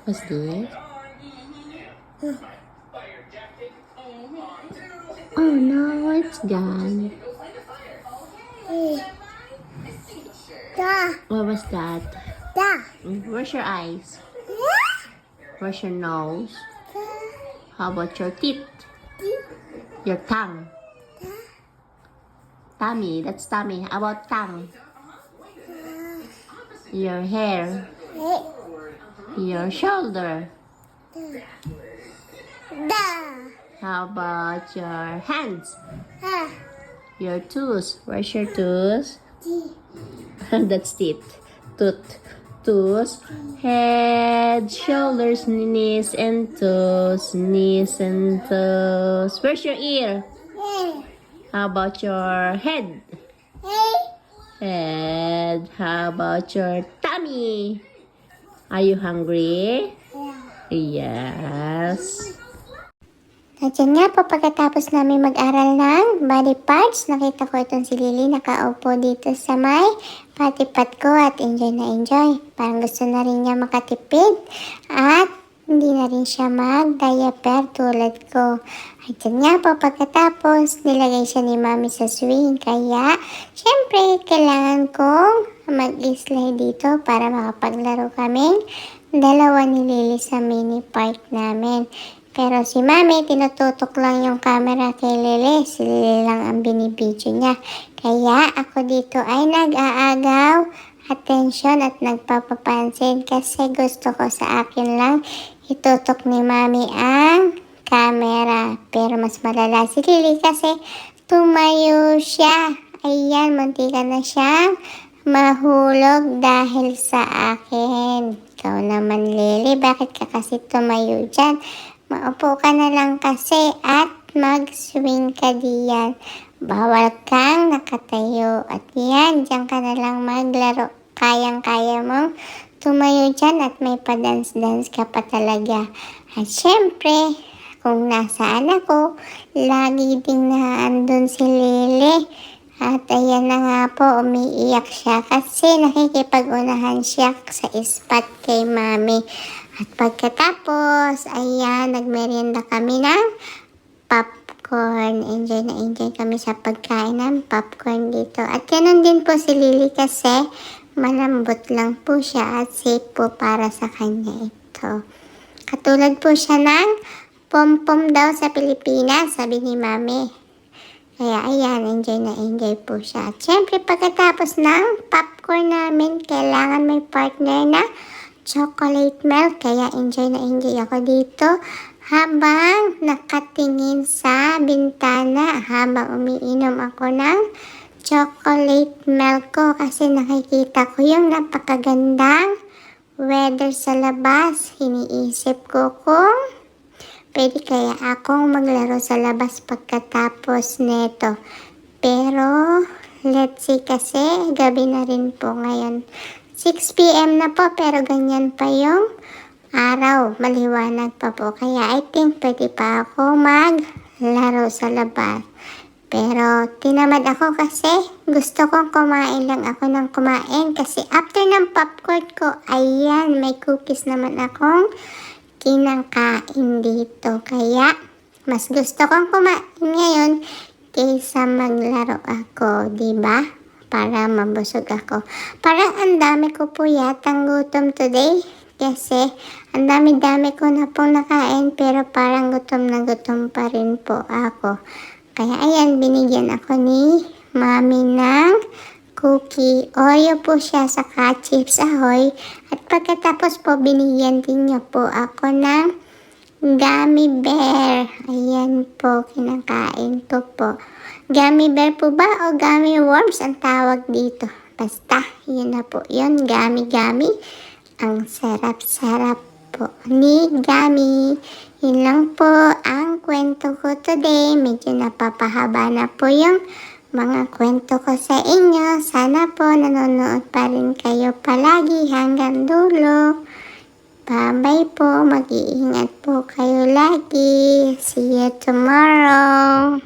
What's this? Oh no, it's gone. What was that? Where's your eyes? Where's your nose? How about your teeth? Your tongue? Tummy, that's tummy. How about tongue? Your hair? Your shoulder? How about your hands? Your toes? Where's your toes? That's teeth. Toes, head, shoulders, knees and toes. Knees and toes. Where's your ear? How about your head? Head. How about your tummy? Are you hungry? Yes. At yan nga po, pagkatapos namin mag-aral ng body parts, nakita ko itong si Lily nakaupo dito sa may patipat ko at enjoy na enjoy. Parang gusto na rin niya makatipid at hindi na rin siya mag-diaper tulad ko. At yan nga po, pagkatapos nilagay siya ni Mami sa swing. Kaya, syempre, kailangan kong mag-slide dito para makapaglaro kami dalawa ni Lily sa mini park namin. Pero si Mami, tinututok lang yung camera kay Lily. Si Lily lang ang binibidyo niya. Kaya ako dito ay nag-aagaw attention at nagpapapansin kasi gusto ko sa akin lang itutok ni Mami ang camera. Pero mas malala si Lily kasi tumayo siya. Ayan, muntika na siyang mahulog dahil sa akin. Ikaw naman, Lily, bakit ka kasi tumayo dyan? Maupo ka na lang kasi at mag-swing ka diyan. Bawal kang nakatayo. At yan, diyan ka na lang maglaro. Kayang-kaya mong tumayo dyan at may pa-dance-dance ka pa talaga. At syempre, kung nasaan ako, lagi ding naandun si Lily. At ayan na nga po, umiiyak siya kasi nakikipag-unahan siya sa spot kay Mami. At pagkatapos, ayan, nagmerienda kami ng popcorn. Enjoy na enjoy kami sa pagkain ng popcorn dito. At ganun din po si Lily kasi malambot lang po siya at safe po para sa kanya ito. Katulad po siya ng pom-pom daw sa Pilipinas, sabi ni Mami. Kaya ayan, enjoy na enjoy po siya. At syempre pagkatapos ng popcorn namin, kailangan may partner na chocolate milk. Kaya enjoy na enjoy ako dito habang nakatingin sa bintana, habang umiinom ako ng chocolate milk ko kasi nakikita ko yung napakagandang weather sa labas. Iniisip ko kung pwede kaya akong maglaro sa labas pagkatapos neto. Pero let's see kasi gabi na rin po ngayon. 6 PM na po pero ganyan pa yung araw. Maliwanag pa po. Kaya I think pwede pa ako maglaro sa labas. Pero tinamad ako kasi gusto kong kumain lang ako ng kumain. Kasi after ng popcorn ko, ayan, may cookies naman akong kinakain dito. Kaya mas gusto kong kumain ngayon kaysa maglaro ako, diba? Para mabusog ako. Parang ang dami ko po yatang gutom today. Kasi ang dami-dami ko na pong nakain pero parang gutom na gutom pa rin po ako. Kaya ayan, binigyan ako ni Mami ng cookie. Oreo po siya saka Chips Ahoy. At pagkatapos po binigyan din niya po ako ng gummy bear. Ayan po, kinakain ko po. Gummy bear po ba o gummy worms ang tawag dito? Basta, yun na po yun. Gummy. Ang sarap-sarap po ni gummy. Yun lang po ang kwento ko today. Medyo napapahaba na po yung mga kwento ko sa inyo. Sana po nanonood pa rin kayo palagi hanggang dulo. Bye-bye po. Mag-iingat po kayo lagi. See you tomorrow.